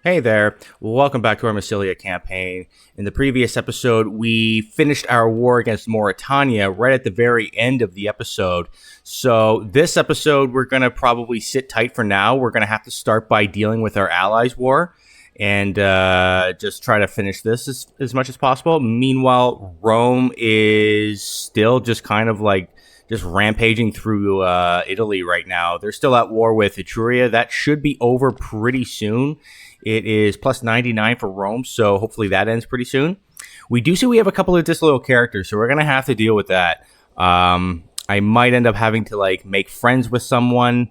Hey there, welcome back to our Massylia campaign. In the previous episode, we finished our war against Mauritania right at the very end of the episode. So this episode, we're going to probably sit tight for now. We're going to have to start by dealing with our allies' war and just try to finish this as much as possible. Meanwhile, Rome is still just kind of like just rampaging through Italy right now. They're still at war with Etruria. That should be over pretty soon. It is plus 99 for Rome, so hopefully that ends pretty soon. We do see we have a couple of disloyal characters, so we're going to have to deal with that. I might end up having to like make friends with someone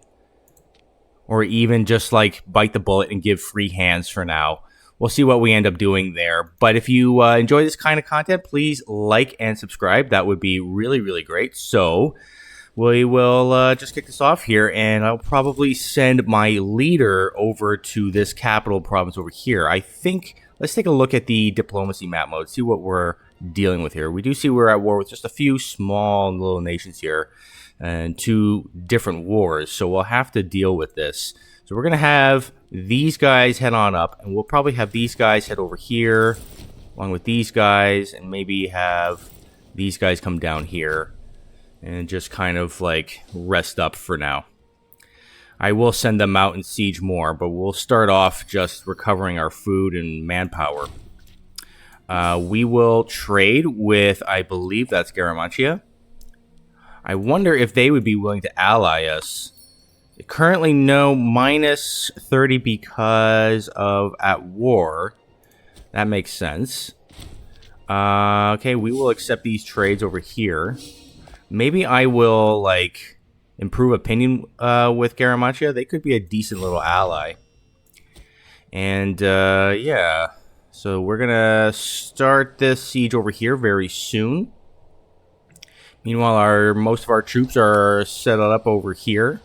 or even just like bite the bullet and give free hands for now. We'll see what we end up doing there. But if you enjoy this kind of content, please like and subscribe. That would be really, really great. So we will just kick this off here, and I'll probably send my leader over to this capital province over here. I think, let's take a look at the diplomacy map mode, see what we're dealing with here. We do see we're at war with just a few small little nations here and two different wars, so we'll have to deal with this. So we're going to have these guys head on up, and we'll probably have these guys head over here, along with these guys, and maybe have these guys come down here and just kind of like rest up for now. I will send them out and siege more, but we'll start off just recovering our food and manpower. We will trade with, I believe that's Garamantia. I wonder if they would be willing to ally us. Currently, no, minus 30 because of at war. That makes sense. Okay, we will accept these trades over here. Maybe I will, like, improve opinion with Garamantia. They could be a decent little ally. And, yeah. So we're going to start this siege over here very soon. Meanwhile, most of our troops are set up over here.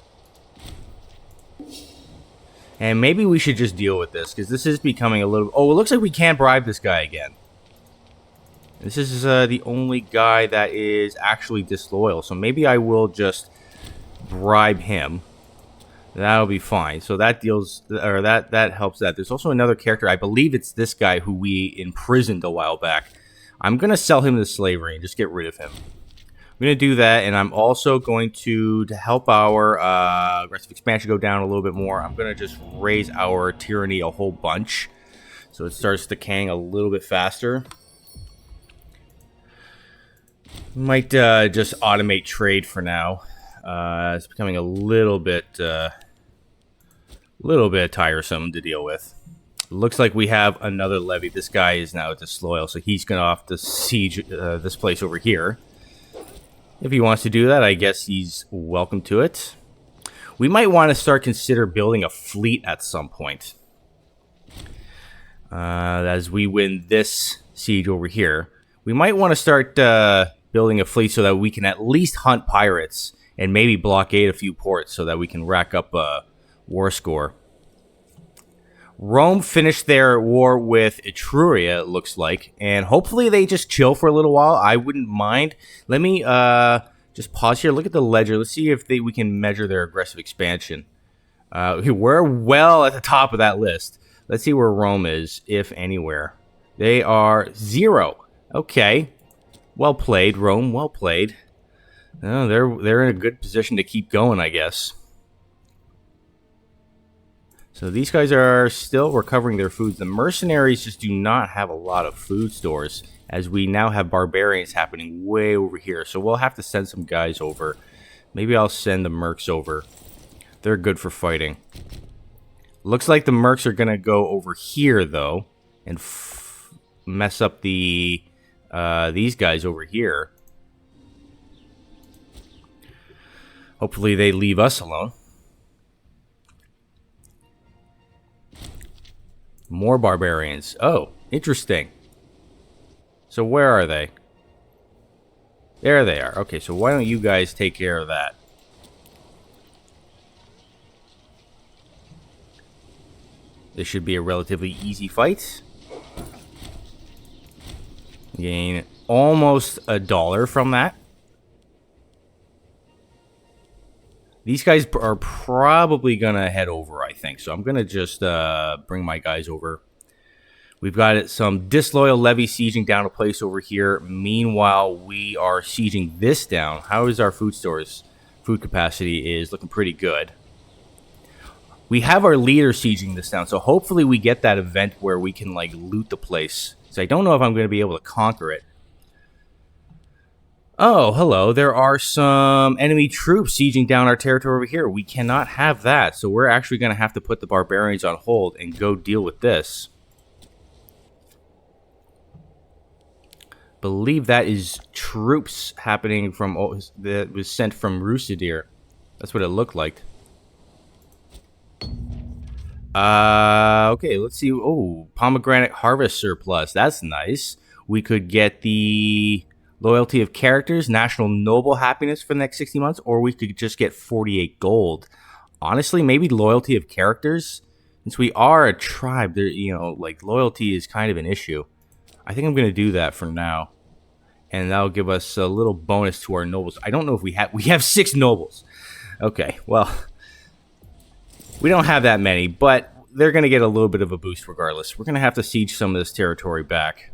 And maybe we should just deal with this, because this is becoming a little... Oh, it looks like we can't bribe this guy again. This is the only guy that is actually disloyal, so maybe I will just bribe him. That'll be fine. So that deals, or that helps that. There's also another character. I believe it's this guy who we imprisoned a while back. I'm gonna sell him to slavery and just get rid of him. I'm gonna do that, and I'm also going to help our aggressive expansion go down a little bit more. I'm gonna just raise our tyranny a whole bunch, so it starts decaying a little bit faster. Might just automate trade for now. It's becoming a little bit tiresome to deal with. Looks like we have another levy. This guy is now disloyal, so he's gonna have to siege this place over here. If he wants to do that, I guess he's welcome to it. We might want to consider building a fleet at some point. As we win this siege over here, we might want to start building a fleet so that we can at least hunt pirates and maybe blockade a few ports so that we can rack up a war score. Rome finished their war with Etruria, it looks like, and hopefully they just chill for a little while. I wouldn't mind. Let me just pause here, look at the ledger. Let's see if we can measure their aggressive expansion. We're well at the top of that list. Let's see where Rome is, if anywhere. They are 0. Okay. Well played, Rome. Well played. Oh, they're in a good position to keep going, I guess. So these guys are still recovering their foods. The mercenaries just do not have a lot of food stores, as we now have barbarians happening way over here. So we'll have to send some guys over. Maybe I'll send the mercs over. They're good for fighting. Looks like the mercs are going to go over here, though, and mess up the... these guys over here. Hopefully they leave us alone. More barbarians. Oh, interesting. So where are they? There they are. Okay, so why don't you guys take care of that? This should be a relatively easy fight. Gain almost $1 from that. These guys are probably going to head over, I think. So I'm going to just bring my guys over. We've got some disloyal levies sieging down a place over here. Meanwhile, we are sieging this down. How is our food stores? Food capacity is looking pretty good. We have our leader sieging this down, so hopefully we get that event where we can, like, loot the place. So I don't know if I'm going to be able to conquer it. Oh, hello. There are some enemy troops sieging down our territory over here. We cannot have that, so we're actually going to have to put the barbarians on hold and go deal with this. Believe that is troops happening from that was sent from Rusidir. That's what it looked like. Okay, let's see. Oh, pomegranate harvest surplus. That's nice. We could get the loyalty of characters, national noble happiness for the next 60 months, or we could just get 48 gold. Honestly, maybe loyalty of characters. Since we are a tribe, there, you know, like loyalty is kind of an issue. I think I'm going to do that for now. And that'll give us a little bonus to our nobles. I don't know if we have 6 nobles. Okay, well, we don't have that many, but they're going to get a little bit of a boost regardless. We're going to have to siege some of this territory back.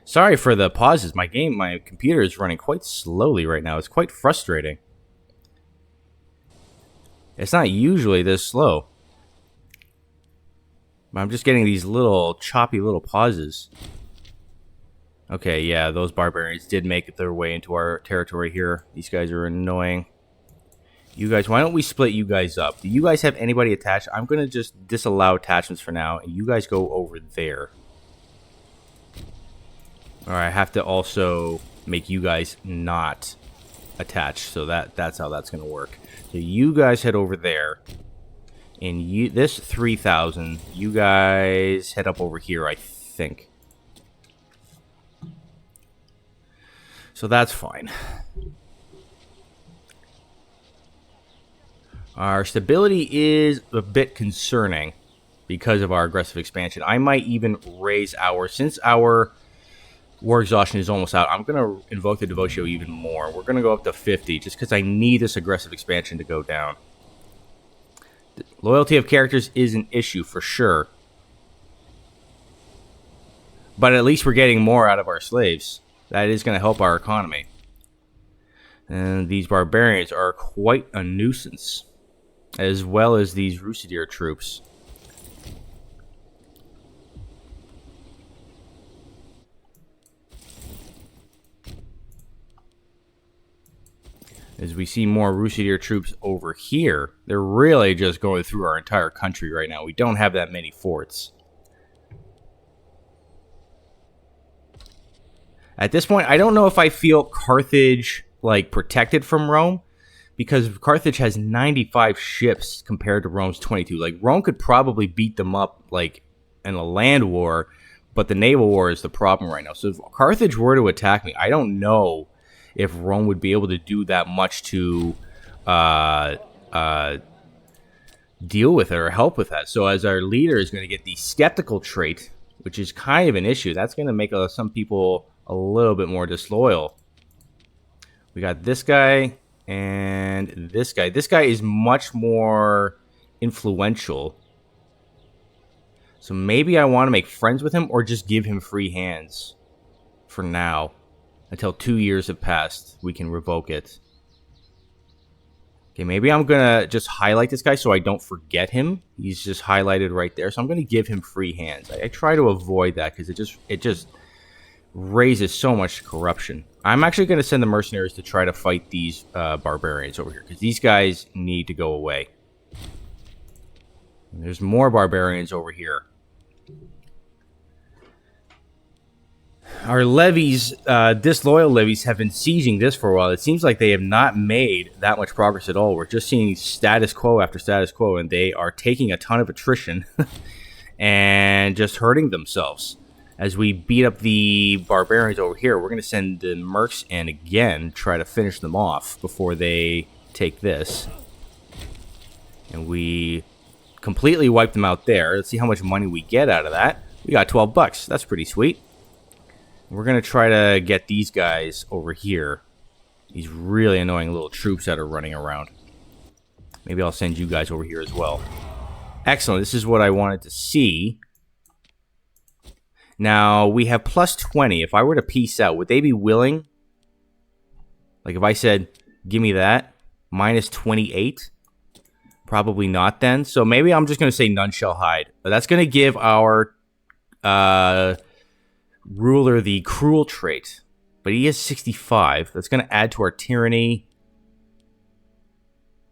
Sorry for the pauses. My computer is running quite slowly right now. It's quite frustrating. It's not usually this slow. I'm just getting these little choppy little pauses. Okay, yeah, those barbarians did make their way into our territory here. These guys are annoying. You guys, why don't we split you guys up? Do you guys have anybody attached? I'm going to just disallow attachments for now, and you guys go over there. Alright, I have to also make you guys not attached, so that's how that's going to work. So you guys head over there. And this 3,000, you guys head up over here, I think. So that's fine. Our stability is a bit concerning because of our aggressive expansion. I might even raise since our war exhaustion is almost out, I'm going to invoke the Devotio even more. We're going to go up to 50 just because I need this aggressive expansion to go down. Loyalty of characters is an issue for sure. But at least we're getting more out of our slaves. That is going to help our economy. And these barbarians are quite a nuisance. As well as these Rusidir troops. As we see more Rusidir troops over here, they're really just going through our entire country right now. We don't have that many forts. At this point, I don't know if I feel Carthage, like, protected from Rome, because Carthage has 95 ships compared to Rome's 22. Like, Rome could probably beat them up, like, in a land war, but the naval war is the problem right now. So if Carthage were to attack me, I don't know if Rome would be able to do that much to deal with it or help with that. So as our leader is going to get the skeptical trait, which is kind of an issue, that's going to make some people a little bit more disloyal. We got this guy and this guy. This guy is much more influential. So maybe I want to make friends with him or just give him free hands for now. Until 2 years have passed, we can revoke it. Okay, maybe I'm going to just highlight this guy so I don't forget him. He's just highlighted right there. So I'm going to give him free hands. I try to avoid that because it just raises so much corruption. I'm actually going to send the mercenaries to try to fight these barbarians over here because these guys need to go away. And there's more barbarians over here. Our levies, disloyal levies, have been sieging this for a while. It seems like they have not made that much progress at all. We're just seeing status quo after status quo, and they are taking a ton of attrition and just hurting themselves. As we beat up the barbarians over here, we're going to send the mercs in again, try to finish them off before they take this. And we completely wipe them out there. Let's see how much money we get out of that. We got 12 bucks. That's pretty sweet. We're going to try to get these guys over here. These really annoying little troops that are running around. Maybe I'll send you guys over here as well. Excellent. This is what I wanted to see. Now, we have plus 20. If I were to peace out, would they be willing? Like, if I said, give me that, minus 28? Probably not then. So maybe I'm just going to say none shall hide. But that's going to give our ruler the cruel trait. But he has 65. That's going to add to our tyranny.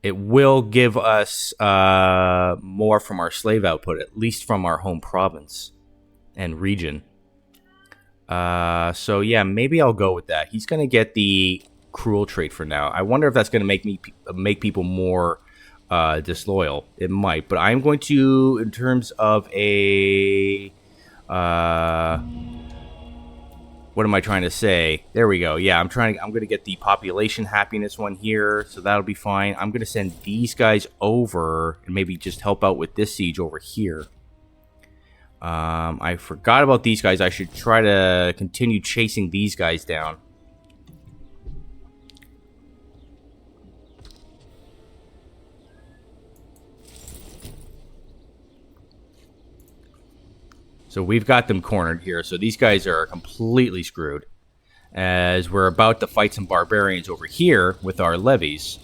It will give us more from our slave output, at least from our home province and region. So yeah, maybe I'll go with that. He's going to get the cruel trait for now. I wonder if that's going to make people more disloyal. It might, but I'm going to, in terms of a what am I trying to say? There we go. Yeah, I'm going to get the population happiness one here, so that'll be fine. I'm going to send these guys over and maybe just help out with this siege over here. I forgot about these guys. I should try to continue chasing these guys down. So we've got them cornered here. So these guys are completely screwed, as we're about to fight some barbarians over here with our levies.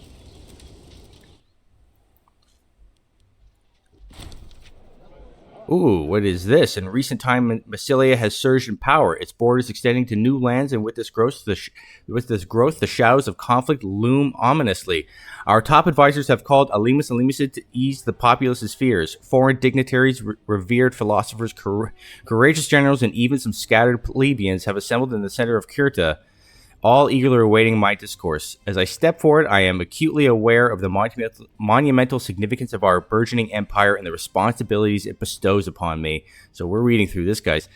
Ooh, what is this? In recent time, Massylia has surged in power. Its borders extending to new lands, and with this growth, the shadows of conflict loom ominously. Our top advisors have called Alimus Alimusid to ease the populace's fears. Foreign dignitaries, revered philosophers, courageous generals, and even some scattered plebeians have assembled in the center of Kirta, all eagerly awaiting my discourse. As I step forward, I am acutely aware of the monumental significance of our burgeoning empire and the responsibilities it bestows upon me. So we're reading through this, guys.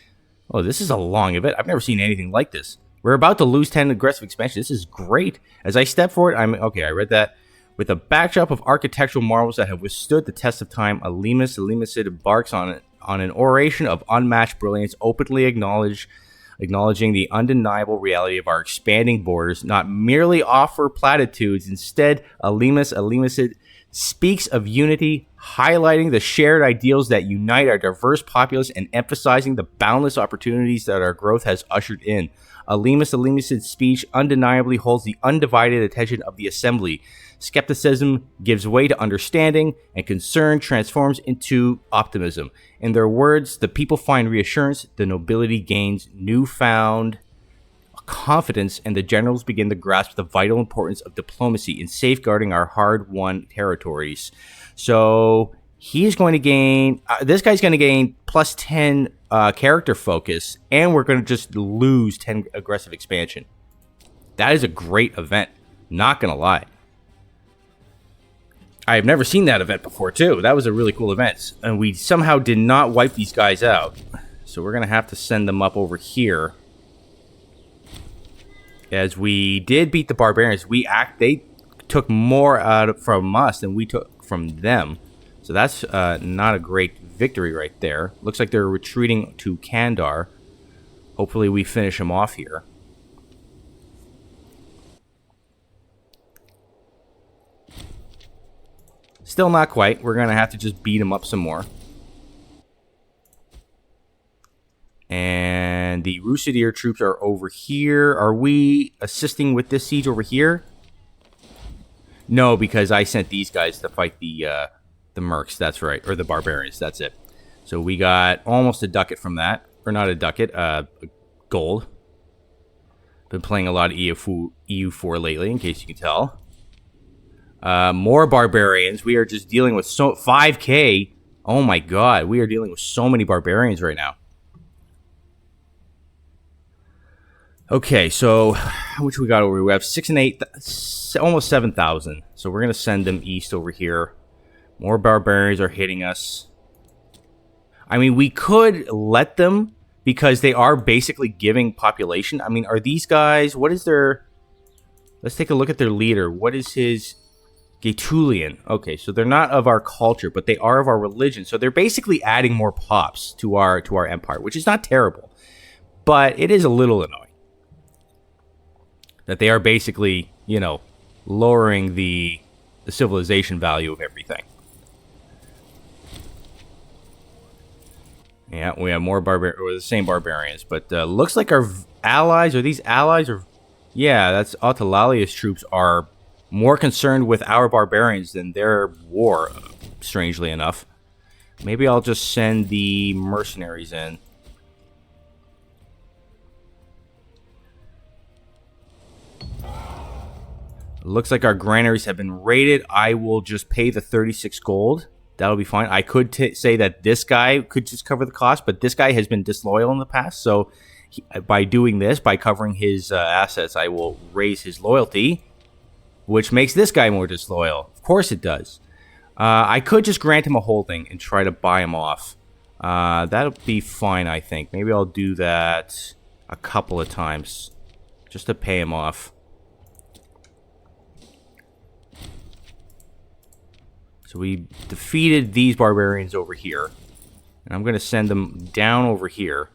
Oh, this is a long event. I've never seen anything like this. We're about to lose 10 aggressive expansion. This is great. As I step forward, okay, I read that. With a backdrop of architectural marvels that have withstood the test of time, Alimus Alimusid embarks on an oration of unmatched brilliance, openly acknowledging the undeniable reality of our expanding borders, not merely offer platitudes. Instead, Alimus Alimusid speaks of unity, highlighting the shared ideals that unite our diverse populace and emphasizing the boundless opportunities that our growth has ushered in. Alimus Alimusid's speech undeniably holds the undivided attention of the assembly. Skepticism gives way to understanding, and concern transforms into optimism. In their words, the people find reassurance, the nobility gains newfound confidence, and the generals begin to grasp the vital importance of diplomacy in safeguarding our hard-won territories. So he's going to gain, this guy's going to gain plus 10 character focus, and we're going to just lose 10 aggressive expansion. That is a great event, not going to lie. I have never seen that event before, too. That was a really cool event. And we somehow did not wipe these guys out. So we're going to have to send them up over here. As we did beat the barbarians, they took more from us than we took from them. So that's not a great victory right there. Looks like they're retreating to Kandar. Hopefully we finish them off here. Still not quite. We're going to have to just beat them up some more. And the Rusidir troops are over here. Are we assisting with this siege over here? No, because I sent these guys to fight the mercs. That's right. Or the barbarians. That's it. So we got almost a ducat from that. Or not a ducat. Gold. Been playing a lot of EU4 lately, in case you can tell. More barbarians. We are just dealing with 5k. Oh my god. We are dealing with so many barbarians right now. Okay, so how much we got over here? We have 6 and 8, almost 7,000. So we're going to send them east over here. More barbarians are hitting us. I mean, we could let them because they are basically giving population. I mean, are these guys, what is their, let's take a look at their leader. What is his, Gaetulian. Okay, so they're not of our culture, but they are of our religion. So they're basically adding more pops to our empire, which is not terrible. But it is a little annoying that they are basically you know, lowering the civilization value of everything. Yeah, we have more or the same barbarians, but looks like our allies, are these allies, or yeah, that's Autalalia's troops are more concerned with our barbarians than their war, strangely enough. Maybe I'll just send the mercenaries in. Looks like our granaries have been raided. I will just pay the 36 gold. That'll be fine. I could say that this guy could just cover the cost, but this guy has been disloyal in the past. So by doing this, by covering his assets, I will raise his loyalty, which makes this guy more disloyal. Of course it does. I could just grant him a holding and try to buy him off. That'll be fine, I think. Maybe I'll do that a couple of times just to pay him off. So we defeated these barbarians over here. And I'm going to send them down over here.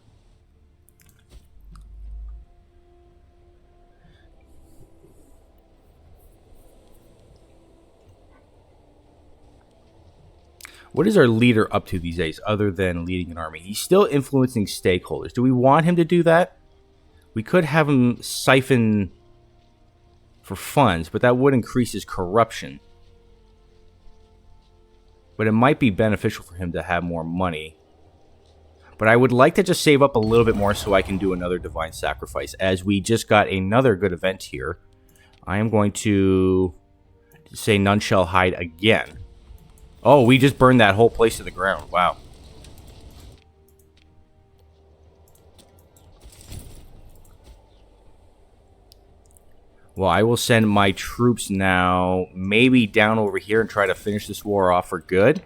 What is our leader up to these days other than leading an army? He's still influencing stakeholders. Do we want him to do that? We could have him siphon for funds, but that would increase his corruption. But it might be beneficial for him to have more money. But I would like to just save up a little bit more so I can do another divine sacrifice. As we just got another good event here, I am going to say none shall hide again. Oh, we just burned that whole place to the ground. Wow. Well, I will send my troops now maybe down over here and try to finish this war off for good.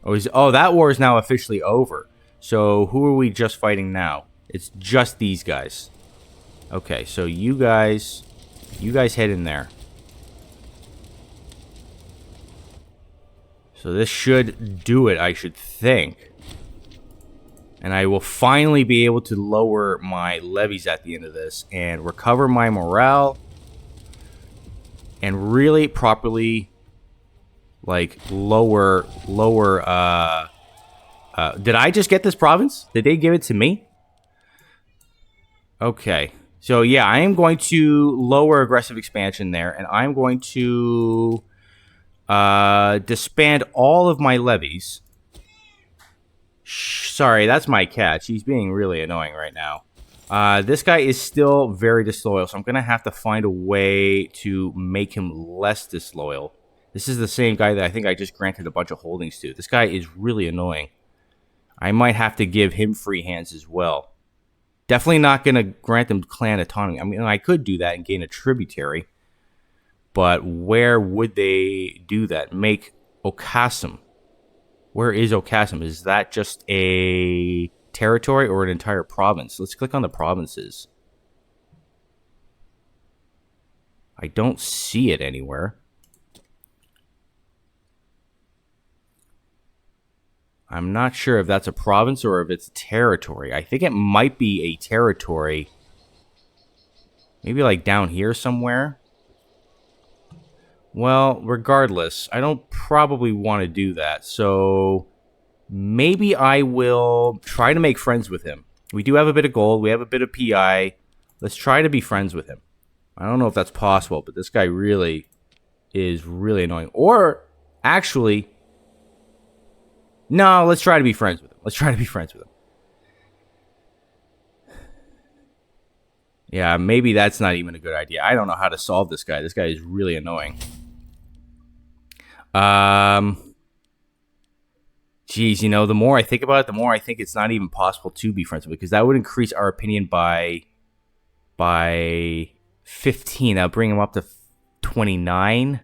Oh, that war is now officially over. So who are we just fighting now? It's just these guys. Okay, so you guys head in there. So this should do it, I should think. And I will finally be able to lower my levies at the end of this and recover my morale and really properly, like, lower, did I just get this province? Did they give it to me? Okay. So, yeah, I am going to lower aggressive expansion there, and I'm going to disband all of my levies. Sorry, that's my cat. She's being really annoying right now. This guy is still very disloyal, so I'm going to have to find a way to make him less disloyal. This is the same guy that I think I just granted a bunch of holdings to. This guy is really annoying. I might have to give him free hands as well. Definitely not going to grant them clan autonomy. I mean, I could do that and gain a tributary. But where would they do that? Make Okasum. Where is Okasum? Is that just a territory or an entire province? Let's click on the provinces. I don't see it anywhere. I'm not sure if that's a province or if it's a territory. I think it might be a territory. Maybe like down here somewhere. Well, regardless, I don't probably want to do that. So maybe I will try to make friends with him. We do have a bit of gold. We have a bit of PI. Let's try to be friends with him. I don't know if that's possible, but this guy really is really annoying. Or actually, no, let's try to be friends with him. Let's try to be friends with him. Yeah, maybe that's not even a good idea. I don't know how to solve this guy. This guy is really annoying. Geez, you know, the more I think about it, the more I think it's not even possible to be friends with, because that would increase our opinion by 15. That'll bring him up to 29.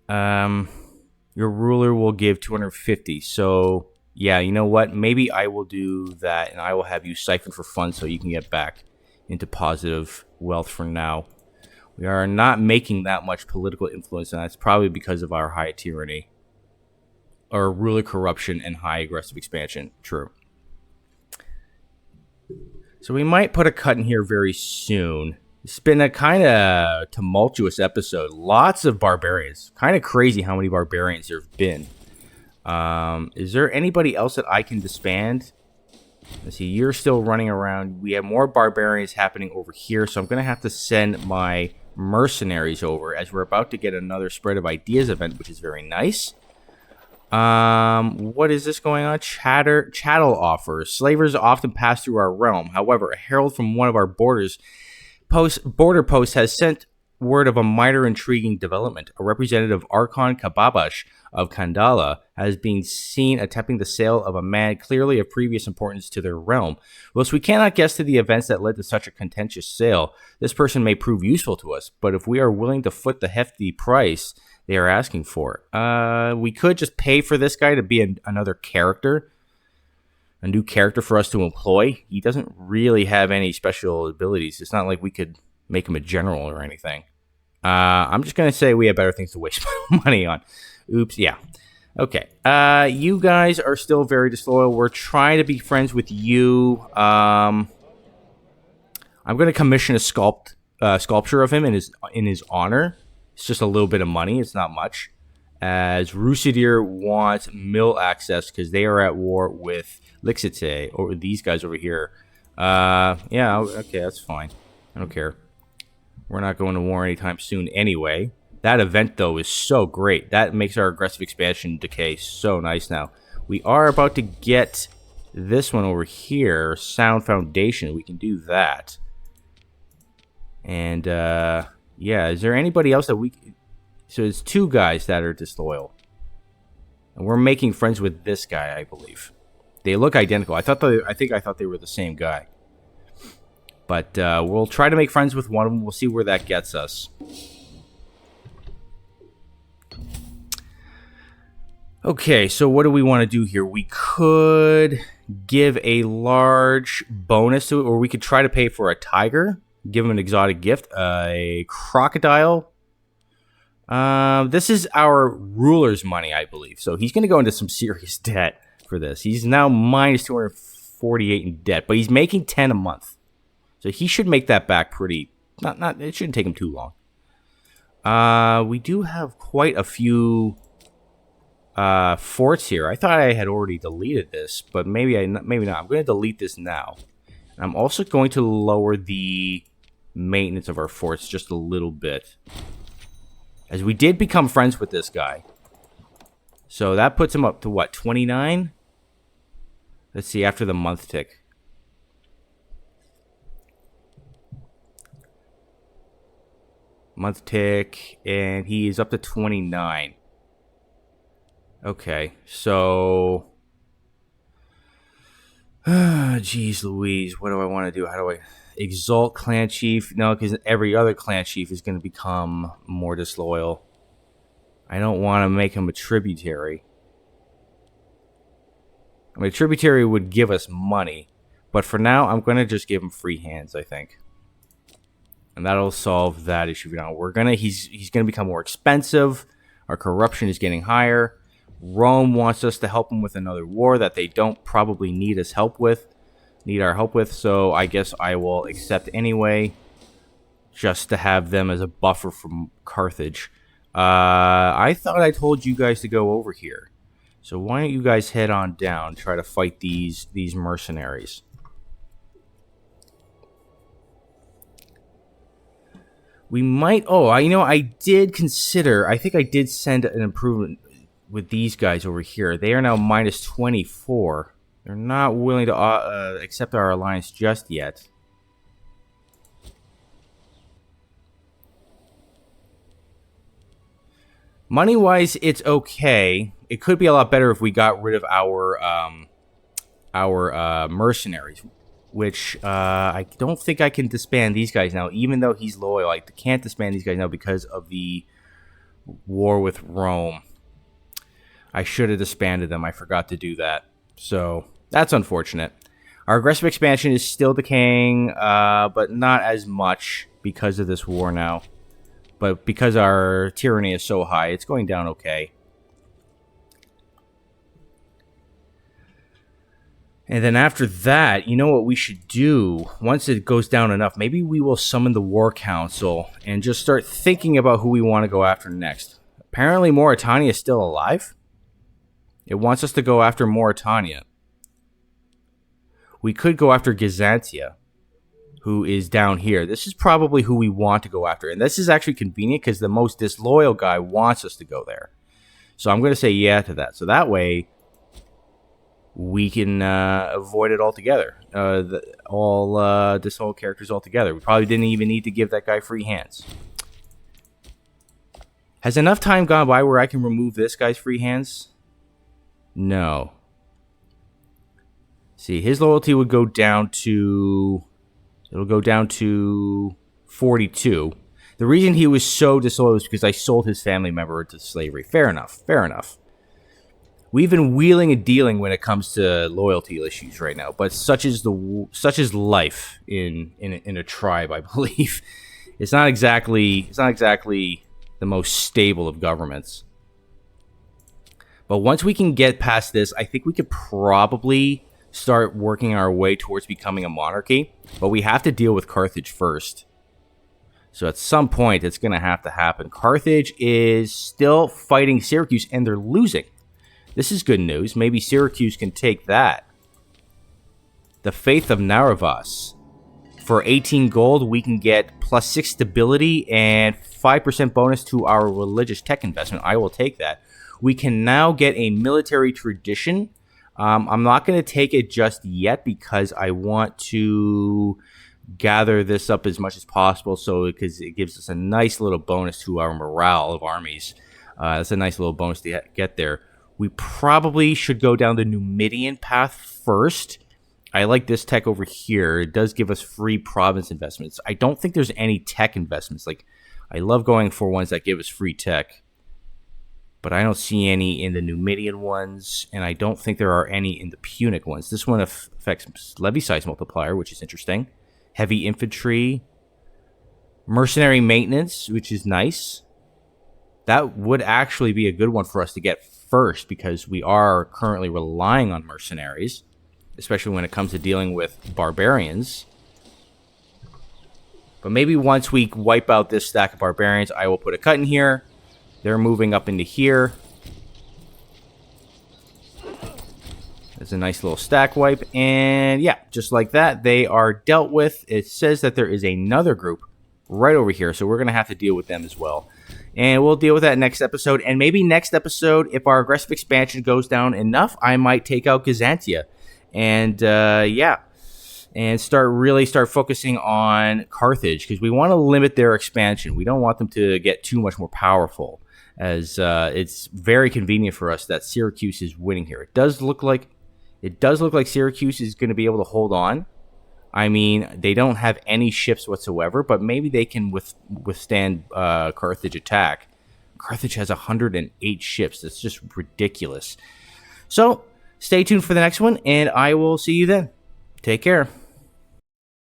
Your ruler will give 250. So, yeah, you know what? Maybe I will do that, and I will have you siphon for funds so you can get back into positive wealth for now. We are not making that much political influence, and that's probably because of our high tyranny. Or ruler corruption and high aggressive expansion. True. So we might put a cut in here very soon. It's been a kind of tumultuous episode. Lots of barbarians. Kind of crazy how many barbarians there have been. Is there anybody else that I can disband? Let's see, you're still running around. We have more barbarians happening over here, so I'm going to have to send my mercenaries over as we're about to get another Spread of Ideas event, which is very nice. What is this going on? Chattel offers. Slavers often pass through our realm. However, a herald from one of our border posts has sent word of a minor intriguing development. A representative, Archon Kababash of Kandala, has been seen attempting the sale of a man clearly of previous importance to their realm. Whilst we cannot guess to the events that led to such a contentious sale, this person may prove useful to us, but if we are willing to foot the hefty price they are asking for, we could just pay for this guy to be another character, a new character for us to employ. He doesn't really have any special abilities. It's not like we could make him a general or anything. I'm just going to say we have better things to waste money on. Oops, yeah. Okay. You guys are still very disloyal. We're trying to be friends with you. I'm going to commission a sculpture of him in his honor. It's just a little bit of money. It's not much. As Rusidir wants mill access because they are at war with Lixite, or these guys over here. Yeah, okay, that's fine. I don't care. We're not going to war anytime soon anyway. That event, though, is so great. That makes our aggressive expansion decay so nice now. We are about to get this one over here, Sound Foundation. We can do that. And, yeah, is there anybody else that we... So it's two guys that are disloyal. And we're making friends with this guy, I believe. They look identical. I thought they were the same guy. But we'll try to make friends with one of them. We'll see where that gets us. Okay, so what do we want to do here? We could give a large bonus to it, or we could try to pay for a tiger, give him an exotic gift, a crocodile. This is our ruler's money, I believe. So he's going to go into some serious debt for this. He's now minus 248 in debt, but he's making 10 a month. So he should make that back pretty... It shouldn't take him too long. We do have quite a few forts here. I thought I had already deleted this, but maybe not. I'm going to delete this now. I'm also going to lower the maintenance of our forts just a little bit, as we did become friends with this guy. So that puts him up to what, 29? Let's see, after the month tick. Month tick, and he is up to 29. Okay, so... Jeez Louise, what do I want to do? How do I... Exalt clan chief? No, because every other clan chief is going to become more disloyal. I don't want to make him a tributary. I mean, a tributary would give us money, but for now, I'm going to just give him free hands, I think. And that'll solve that issue. Now he's gonna become more expensive. Our corruption is getting higher. Rome wants us to help them with another war that they don't probably need our help with. So I guess I will accept anyway, just to have them as a buffer from Carthage. I thought I told you guys to go over here. So why don't you guys head on down, try to fight these mercenaries. We might... I did consider... I think I did send an improvement with these guys over here. They are now minus 24. They're not willing to accept our alliance just yet. Money-wise, it's okay. It could be a lot better if we got rid of our mercenaries, which I don't think I can disband these guys now, even though he's loyal. I can't disband these guys now because of the war with Rome. I should have disbanded them. I forgot to do that. So that's unfortunate. Our aggressive expansion is still decaying, but not as much because of this war now. But because our tyranny is so high, it's going down okay. And then after that, you know what we should do? Once it goes down enough, maybe we will summon the War Council and just start thinking about who we want to go after next. Apparently Mauritania is still alive. It wants us to go after Mauritania. We could go after Gazantia, who is down here. This is probably who we want to go after. And this is actually convenient because the most disloyal guy wants us to go there. So I'm going to say yeah to that. So that way we can avoid it altogether. Disloyal characters altogether. We probably didn't even need to give that guy free hands. Has enough time gone by where I can remove this guy's free hands? No. See, his loyalty would go down to... It'll go down to 42. The reason he was so disloyal is because I sold his family member into slavery. Fair enough. Fair enough. We've been wheeling and dealing when it comes to loyalty issues right now, but such is life in a tribe, I believe. It's not exactly the most stable of governments. But once we can get past this, I think we could probably start working our way towards becoming a monarchy. But we have to deal with Carthage first. So at some point, it's going to have to happen. Carthage is still fighting Syracuse, and they're losing. This is good news. Maybe Syracuse can take that. The Faith of Narvas. For 18 gold, we can get +6 stability and 5% bonus to our religious tech investment. I will take that. We can now get a military tradition. I'm not going to take it just yet because I want to gather this up as much as possible, because it gives us a nice little bonus to our morale of armies. That's a nice little bonus to get there. We probably should go down the Numidian path first. I like this tech over here. It does give us free province investments. I don't think there's any tech investments. Like, I love going for ones that give us free tech, but I don't see any in the Numidian ones, and I don't think there are any in the Punic ones. This one affects levy size multiplier, which is interesting. Heavy infantry. Mercenary maintenance, which is nice. That would actually be a good one for us to get first, because we are currently relying on mercenaries, especially when it comes to dealing with barbarians. But maybe once we wipe out this stack of barbarians, I will put a cut in here. They're moving up into here. There's a nice little stack wipe. And yeah, just like that, they are dealt with. It says that there is another group right over here, so we're going to have to deal with them as well. And we'll deal with that next episode. And maybe next episode, if our aggressive expansion goes down enough, I might take out Gazantia. And and start focusing on Carthage, because we want to limit their expansion. We don't want them to get too much more powerful, as it's very convenient for us that Syracuse is winning here. It does look like Syracuse is going to be able to hold on. I mean, they don't have any ships whatsoever, but maybe they can withstand Carthage attack. Carthage has 108 ships. That's just ridiculous. So stay tuned for the next one, and I will see you then. Take care.